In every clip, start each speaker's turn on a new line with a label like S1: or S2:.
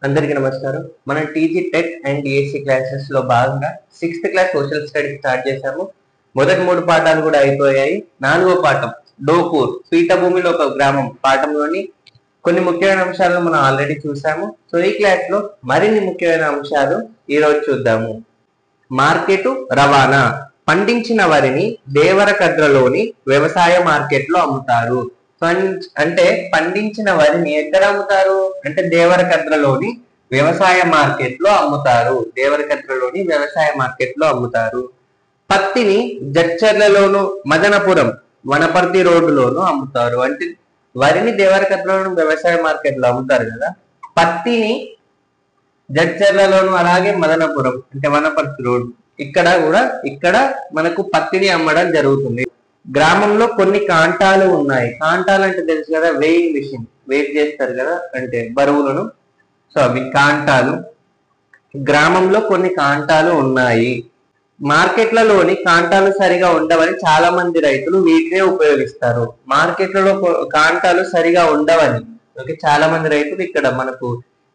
S1: అందరికీ నమస్కారం. మనం TG TET and DSC classes లో భాగంగా 6th class social study start చేశాము. మొదటి 3 పాఠాలు కూడా అయిపోయాయి. 4వ పాఠం డోపూర్ పీఠభూమిలో ఒక గ్రామం పాఠంలోని కొన్ని ముఖ్యమైన అంశాలను మనం ఆల్రెడీ చూసాము. సో ఈ క్లాస్ లో మరిన్ని ముఖ్యమైన అంశాలు ఈ రోజు చూద్దాము. మార్కెట్ రవాణా. పండించిన వరిని దేవరకద్రలోని వ్యవసాయ మార్కెట్ లో అమ్ముతారు. అంటే పండించిన వరిని ఎక్కడ అమ్ముతారు అంటే దేవరకద్రలోని వ్యవసాయ మార్కెట్ లో అమ్ముతారు. దేవరకద్రలోని వ్యవసాయ మార్కెట్ లో అమ్ముతారు. పత్తిని జడ్చర్లలోను మదనపురం వనపర్తి రోడ్డులోను అమ్ముతారు. అంటే వరిని దేవరకద్రలోను వ్యవసాయ మార్కెట్ లో అమ్ముతారు కదా. పత్తిని జడ్చర్లలోను అలాగే మదనపురం అంటే వనపర్తి రోడ్డు ఇక్కడ మనకు పత్తిని అమ్మడం జరుగుతుంది. గ్రామంలో కొన్ని కాంటాలు ఉన్నాయి. కాంటాలు అంటే తెలుసు కదా, వెయింగ్ మిషన్, వెయిట్ చేస్తారు కదా అంటే బరువులను. సో అవి కాంటాలు. గ్రామంలో కొన్ని కాంటాలు ఉన్నాయి. మార్కెట్లలోని కాంటాలు సరిగా ఉండవని చాలా మంది రైతులు వీటినే ఉపయోగిస్తారు. మార్కెట్లలో కాంటాలు సరిగా ఉండవని చాలా మంది రైతులు ఇక్కడ మనకు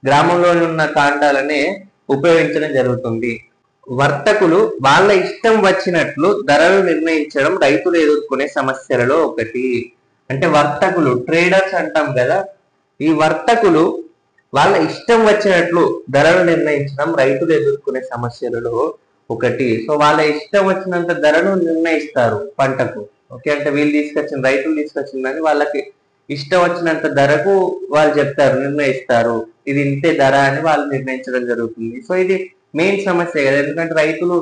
S1: గ్రామంలోని ఉన్న కాంటాలనే ఉపయోగించడం జరుగుతుంది. వర్తకులు వాళ్ళ ఇష్టం వచ్చినట్లు ధరలు నిర్ణయించడం రైతులు ఎదుర్కొనే సమస్యలలో ఒకటి. అంటే వర్తకులు, ట్రేడర్స్ అంటాం కదా, ఈ వర్తకులు వాళ్ళ ఇష్టం వచ్చినట్లు ధరలు నిర్ణయించడం రైతులు ఎదుర్కొనే సమస్యలలో ఒకటి. సో వాళ్ళ ఇష్టం వచ్చినంత ధరను నిర్ణయిస్తారు పంటకు. ఓకే, అంటే రైతులు తీసుకొచ్చిందని వాళ్ళకి ఇష్టం వచ్చినంత ధరకు వాళ్ళు చెప్తారు, నిర్ణయిస్తారు. ఇది ఇంతే ధర అని వాళ్ళు నిర్ణయించడం జరుగుతుంది. సో ఇది మెయిన్ సమస్య కదా, ఎందుకంటే రైతులు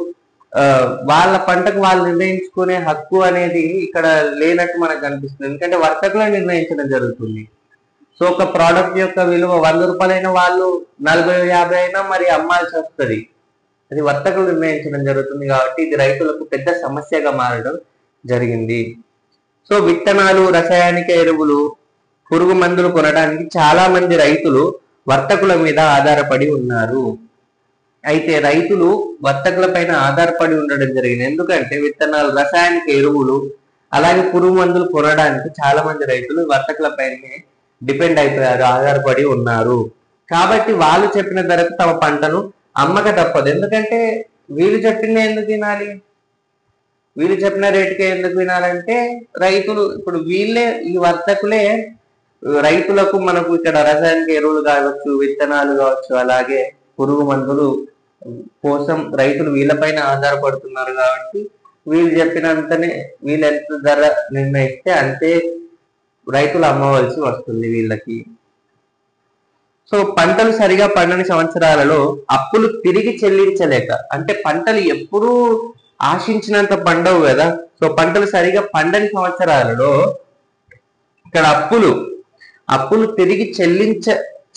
S1: వాళ్ళ పంటకు వాళ్ళు నిర్ణయించుకునే హక్కు అనేది ఇక్కడ లేనట్టు మనకు కనిపిస్తుంది. ఎందుకంటే వర్తకులే నిర్ణయించడం జరుగుతుంది. సో ఒక ప్రోడక్ట్ యొక్క విలువ 100 రూపాయలైనా వాళ్ళు 40-50 అయినా మరి అమ్మాల్సి వస్తుంది. అది వర్తకులు నిర్ణయించడం జరుగుతుంది. కాబట్టి ఇది రైతులకు పెద్ద సమస్యగా మారడం జరిగింది. సో విత్తనాలు, రసాయనిక ఎరువులు, పురుగు మందులు కొనడానికి చాలా మంది రైతులు వర్తకుల మీద ఆధారపడి ఉన్నారు. అయితే రైతులు వర్తకుల పైన ఆధారపడి ఉండడం జరిగింది. ఎందుకంటే విత్తనాలు, రసాయనిక ఎరువులు అలాగే పురుగు మందులు కొనడానికి చాలా మంది రైతులు వర్తకుల పైనే డిపెండ్ అయిపోయారు, ఆధారపడి ఉన్నారు. కాబట్టి వాళ్ళు చెప్పిన ధరకు తమ పంటను అమ్మక తప్పదు. ఎందుకంటే వీళ్ళు చెప్పింది ఎందుకు వినాలి, వీళ్ళు చెప్పిన రేటుకే ఎందుకు వినాలంటే రైతులు ఇప్పుడు ఈ వర్తకులే రైతులకు మనకు ఇక్కడ రసాయనిక ఎరువులు కావచ్చు, విత్తనాలు కావచ్చు, అలాగే పురుగు మందులు కోసం రైతులు వీళ్ళపైన ఆధారపడుతున్నారు. కాబట్టి వీళ్ళు చెప్పినంతనే, వీళ్ళు ఎంత ధర నిర్ణయిస్తే అంతే రైతులు అమ్మవలసి వస్తుంది వీళ్ళకి. సో పంటలు సరిగా పండని సంవత్సరాలలో అప్పులు తిరిగి చెల్లించలేక, అంటే పంటలు ఎప్పుడూ ఆశించినంత పండవు కదా. సో పంటలు సరిగా పండని సంవత్సరాలలో ఇక్కడ అప్పులు తిరిగి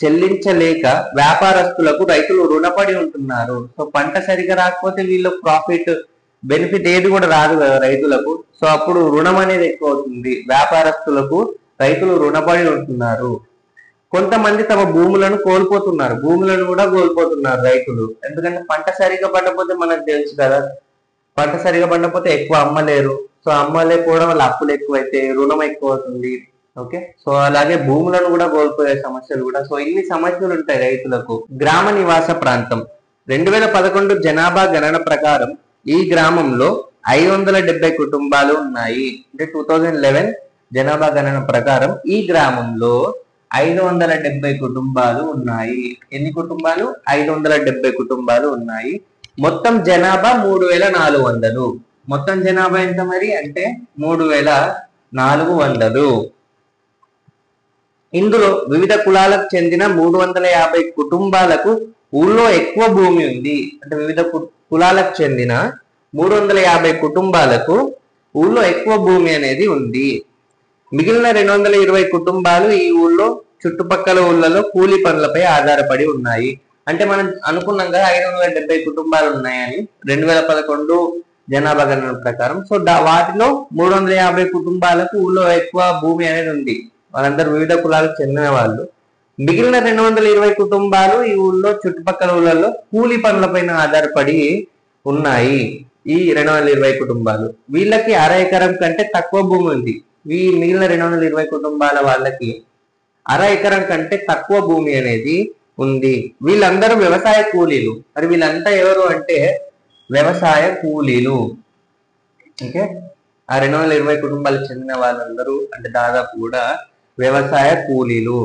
S1: చెల్లించలేక వ్యాపారస్తులకు రైతులు రుణపడి ఉంటున్నారు. సో పంట సరిగా రాకపోతే వీళ్ళకు ప్రాఫిట్, బెనిఫిట్ ఏది కూడా రాదు కదా రైతులకు. సో అప్పుడు రుణం అనేది ఎక్కువ అవుతుంది. వ్యాపారస్తులకు రైతులు రుణపడి ఉంటున్నారు. కొంతమంది తమ భూములను కూడా కోల్పోతున్నారు రైతులు. ఎందుకంటే పంట సరిగా పండకపోతే మనకు తెలుసు కదా, పంట సరిగా పండకపోతే ఎక్కువ అమ్మలేరు. సో అమ్మలేకపోవడం వల్ల అప్పులు ఎక్కువైతే రుణం ఎక్కువ అవుతుంది. ఓకే, సో అలాగే భూములను కూడా కోల్పోయే సమస్యలు కూడా. సో ఇన్ని సమస్యలు ఉంటాయి రైతులకు. గ్రామ నివాస ప్రాంతం. 2011 జనాభా గణన ప్రకారం ఈ గ్రామంలో 570 కుటుంబాలు ఉన్నాయి. అంటే 2011 జనాభా గణన ప్రకారం ఈ గ్రామంలో 570 కుటుంబాలు ఉన్నాయి. ఎన్ని కుటుంబాలు? 570 కుటుంబాలు ఉన్నాయి. మొత్తం జనాభా 3400. మొత్తం జనాభా ఎంత మరి అంటే 3400. ఇందులో వివిధ కులాలకు చెందిన 350 కుటుంబాలకు ఊళ్ళో ఎక్కువ భూమి ఉంది. అంటే వివిధ కులాలకు చెందిన 350 కుటుంబాలకు ఊళ్ళో ఎక్కువ భూమి అనేది ఉంది. మిగిలిన 220 కుటుంబాలు ఈ ఊళ్ళో చుట్టుపక్కల ఊళ్ళలో కూలి పనులపై ఆధారపడి ఉన్నాయి. అంటే మనం అనుకున్నాం కదా 570 కుటుంబాలు ఉన్నాయని 2011 జనాభా గణన ప్రకారం. సో వాటిలో 350 కుటుంబాలకు ఊళ్ళో ఎక్కువ భూమి అనేది ఉంది. వాళ్ళందరూ వివిధ కులాలకు చెందిన వాళ్ళు. మిగిలిన 220 కుటుంబాలు ఈ ఊళ్ళో చుట్టుపక్కల ఊళ్ళలో కూలి పనులపైన ఆధారపడి ఉన్నాయి. ఈ 220 కుటుంబాలు, వీళ్ళకి 1/2 ఎకరం కంటే తక్కువ భూమి ఉంది. మిగిలిన 220 కుటుంబాల వాళ్ళకి 1/2 ఎకరం కంటే తక్కువ భూమి అనేది ఉంది. వీళ్ళందరూ వ్యవసాయ కూలీలు. మరి వీళ్ళంతా ఎవరు అంటే వ్యవసాయ కూలీలు. ఓకే, ఆ 220 కుటుంబాలకు చెందిన వాళ్ళందరూ అంటే దాదాపు కూడా వ్యవసాయ కూలీలు.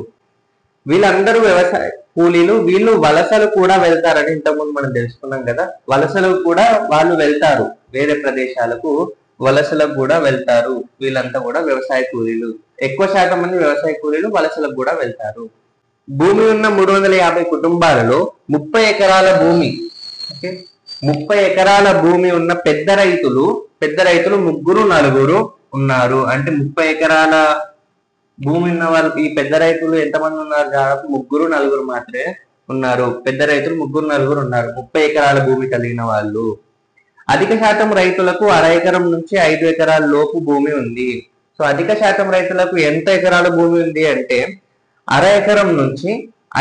S1: వీళ్ళందరూ వ్యవసాయ కూలీలు. వీళ్ళు వలసలు కూడా వెళ్తారని ఇంతకుముందు మనం తెలుసుకున్నాం కదా. వలసలు కూడా వాళ్ళు వెళ్తారు, వేరే ప్రదేశాలకు వలసలకు కూడా వెళ్తారు. వీళ్ళంతా కూడా వ్యవసాయ కూలీలు. ఎక్కువ శాతం మంది వ్యవసాయ కూలీలు వలసలకు కూడా వెళ్తారు. భూమి ఉన్న 350 కుటుంబాలలో 30 ఎకరాల భూమి, ఓకే, 30 ఎకరాల భూమి ఉన్న పెద్ద రైతులు ముగ్గురు నలుగురు ఉన్నారు. అంటే 30 ఎకరాల భూమి ఉన్న వాళ్ళు, ఈ పెద్ద రైతులు ఎంతమంది ఉన్నారు? దాదాపు ముగ్గురు నలుగురు మాత్రమే ఉన్నారు. పెద్ద రైతులు ముగ్గురు నలుగురు ఉన్నారు, 30 ఎకరాల భూమి కలిగిన వాళ్ళు. అధిక శాతం రైతులకు 1/2 ఎకరం నుంచి 5 ఎకరాల లోపు భూమి ఉంది. సో అధిక శాతం రైతులకు ఎంత ఎకరాల భూమి ఉంది అంటే 1/2 ఎకరం నుంచి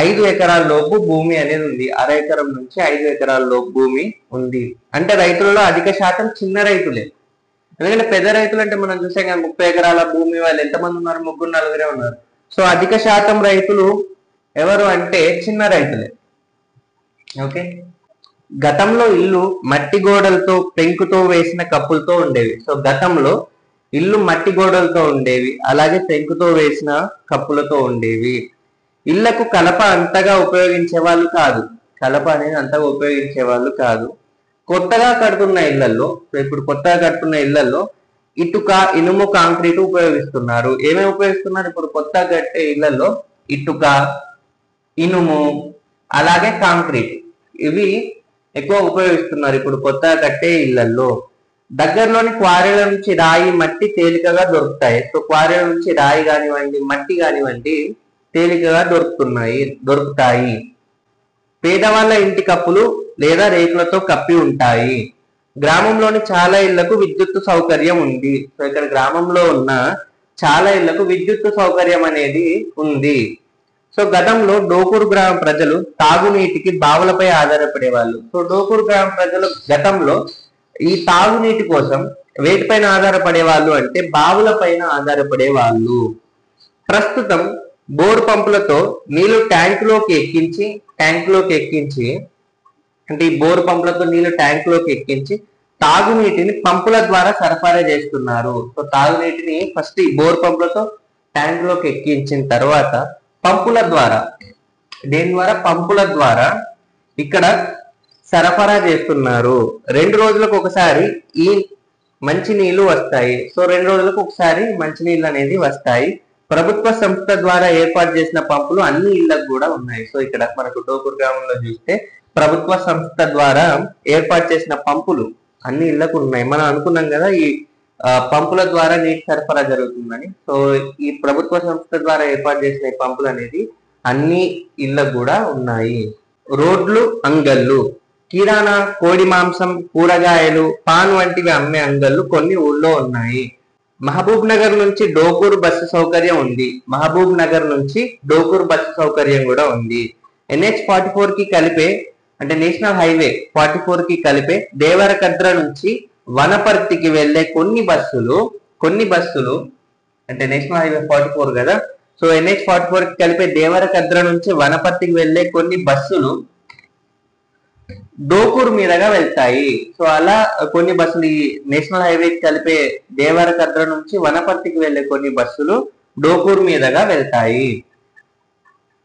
S1: 5 ఎకరాల లోపు భూమి అనేది ఉంది. 1/2 ఎకరం నుంచి 5 ఎకరాల లోపు భూమి ఉంది. అంటే రైతులలో అధిక శాతం చిన్న రైతులే. ఎందుకంటే పెద్ద రైతులు అంటే మనం చూసాం కదా, 30 ఎకరాల భూమి వాళ్ళు ఎంతమంది ఉన్నారు? ముగ్గురు నలుగురే ఉన్నారు. సో అధిక శాతం రైతులు ఎవరు అంటే చిన్న రైతులే. ఓకే, గతంలో ఇల్లు మట్టి గోడలతో పెంకుతో వేసిన కప్పులతో ఉండేవి. సో గతంలో ఇల్లు మట్టి గోడలతో ఉండేవి, అలాగే పెంకుతో వేసిన కప్పులతో ఉండేవి. ఇళ్లకు కలప అంతగా ఉపయోగించే వాళ్ళు కాదు. కలప అనేది అంతగా ఉపయోగించే వాళ్ళు కాదు. కొత్తగా కడుతున్న ఇళ్లలో, ఇప్పుడు కొత్తగా కడుతున్న ఇళ్లలో ఇటుక, ఇనుము, కాంక్రీట్ ఉపయోగిస్తున్నారు. ఏమేమి ఉపయోగిస్తున్నారు? ఇప్పుడు కొత్తగా కట్టే ఇళ్లలో ఇటుక, ఇనుము, అలాగే కాంక్రీట్, ఇవి ఎక్కువ ఉపయోగిస్తున్నారు ఇప్పుడు కొత్తగా కట్టే ఇళ్లలో. దగ్గరలోని క్వారీల నుంచి రాయి, మట్టి తేలికగా దొరుకుతాయి. సో క్వారీల నుంచి రాయి కానివ్వండి, మట్టి కానివ్వండి తేలికగా దొరుకుతాయి. పేదవాళ్ళ ఇంటి కప్పులు లేదా రేకులతో కప్పి ఉంటాయి. గ్రామంలోని చాలా ఇళ్లకు విద్యుత్ సౌకర్యం ఉంది. సో ఇక్కడ గ్రామంలో ఉన్న చాలా ఇళ్లకు విద్యుత్ సౌకర్యం అనేది ఉంది. సో గతంలో డోకూరు గ్రామ ప్రజలు తాగునీటికి బావులపై ఆధారపడేవాళ్ళు. సో డోకూరు గ్రామ ప్రజలు గతంలో ఈ తాగునీటి కోసం వేటిపైన ఆధారపడేవాళ్ళు అంటే బావుల పైన ఆధారపడేవాళ్ళు. ప్రస్తుతం బోర్ పంపులతో నీళ్లు ట్యాంకులోకి ఎక్కించి అంటే ఈ బోర్ పంపులతో నీళ్లు ట్యాంకులోకి ఎక్కించి తాగునీటిని పంపుల ద్వారా సరఫరా చేస్తున్నారు. సో తాగునీటిని ఫస్ట్ ఈ బోర్ పంపులతో ట్యాంకులోకి ఎక్కించిన తర్వాత పంపుల ద్వారా, పంపుల ద్వారా ఇక్కడ సరఫరా చేస్తున్నారు. 2 రోజులకు ఒకసారి ఈ మంచినీళ్లు వస్తాయి. సో 2 రోజులకు ఒకసారి మంచినీళ్ళు అనేది వస్తాయి. ప్రభుత్వ సంస్థ ద్వారా ఏర్పాటు చేసిన పంపులు అన్ని ఇళ్లకు కూడా ఉన్నాయి. సో ఇక్కడ మనకు డోకూరు గ్రామంలో చూస్తే ప్రభుత్వ సంస్థ ద్వారా ఏర్పాటు చేసిన పంపులు అన్ని ఇళ్లకు ఉన్నాయి. మనం అనుకున్నాం కదా ఈ పంపుల ద్వారా నీటి సరఫరా జరుగుతుందని. సో ఈ ప్రభుత్వ సంస్థ ద్వారా ఏర్పాటు చేసిన పంపులు అనేది అన్ని ఇళ్లకు కూడా ఉన్నాయి. రోడ్లు, అంగళ్ళు, కిరాణా, కోడి మాంసం, కూరగాయలు, పాన్ వంటివి అమ్మే అంగళ్ళు కొన్ని ఊళ్ళో ఉన్నాయి. మహబూబ్ నగర్ నుంచి డోకూరు బస్సు సౌకర్యం ఉంది. మహబూబ్ నగర్ నుంచి డోకూరు బస్సు సౌకర్యం కూడా ఉంది. NH44 కి కలిపే అంటే నేషనల్ హైవే 44 కి కలిపే దేవరకద్ర నుంచి వనపర్తికి వెళ్లే కొన్ని బస్సులు అంటే నేషనల్ హైవే 44 కదా. సో NH44 కి కలిపే దేవరకద్ర నుంచి వనపర్తికి వెళ్లే కొన్ని బస్సులు డోకూరు మీదుగా వెళ్తాయి. సో అలా కొన్ని బస్సులు ఈ నేషనల్ హైవేకి కలిపే దేవరకద్ర నుంచి వనపర్తికి వెళ్లే కొన్ని బస్సులు డోకూరు మీదుగా వెళ్తాయి.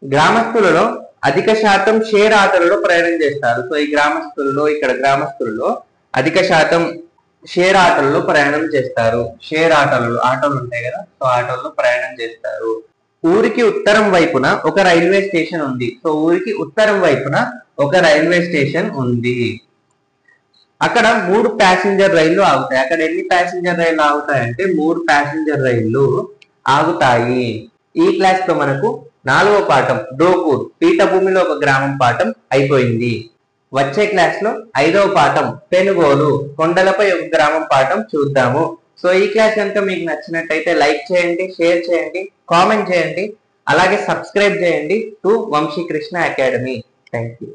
S1: గ్రామస్తులలో అధిక శాతం షేర్ ఆటోలలో ప్రయాణం చేస్తారు. సో ఈ గ్రామస్తులలో అధిక శాతం షేర్ ఆటోలలో ప్రయాణం చేస్తారు. ఆటోలు ఉంటాయి కదా, సో ఆటోల్లో ప్రయాణం చేస్తారు. ఊరికి ఉత్తరం వైపున ఒక రైల్వే స్టేషన్ ఉంది. సో ఊరికి ఉత్తరం వైపున ఒక రైల్వే స్టేషన్ ఉంది. అక్కడ 3 ప్యాసింజర్ రైళ్లు ఆగుతాయి. అక్కడ ఎన్ని ప్యాసింజర్ రైళ్లు ఆగుతాయి అంటే 3 ప్యాసింజర్ రైళ్లు ఆగుతాయి. ఈ క్లాస్ తో మనకు 4వ పాఠం డోకూరు పీఠభూమిలో ఒక గ్రామం పాఠం అయిపోయింది. వచ్చే క్లాస్ లో 5వ పాఠం పెనుగోలు కొండలపై ఒక గ్రామం పాఠం చూద్దాము. సో ఈ క్లాస్ కనుక మీకు నచ్చినట్టయితే లైక్ చేయండి, షేర్ చేయండి, కామెంట్ చేయండి, అలాగే సబ్స్క్రైబ్ చేయండి to Vamshikrishna academy. Thank you.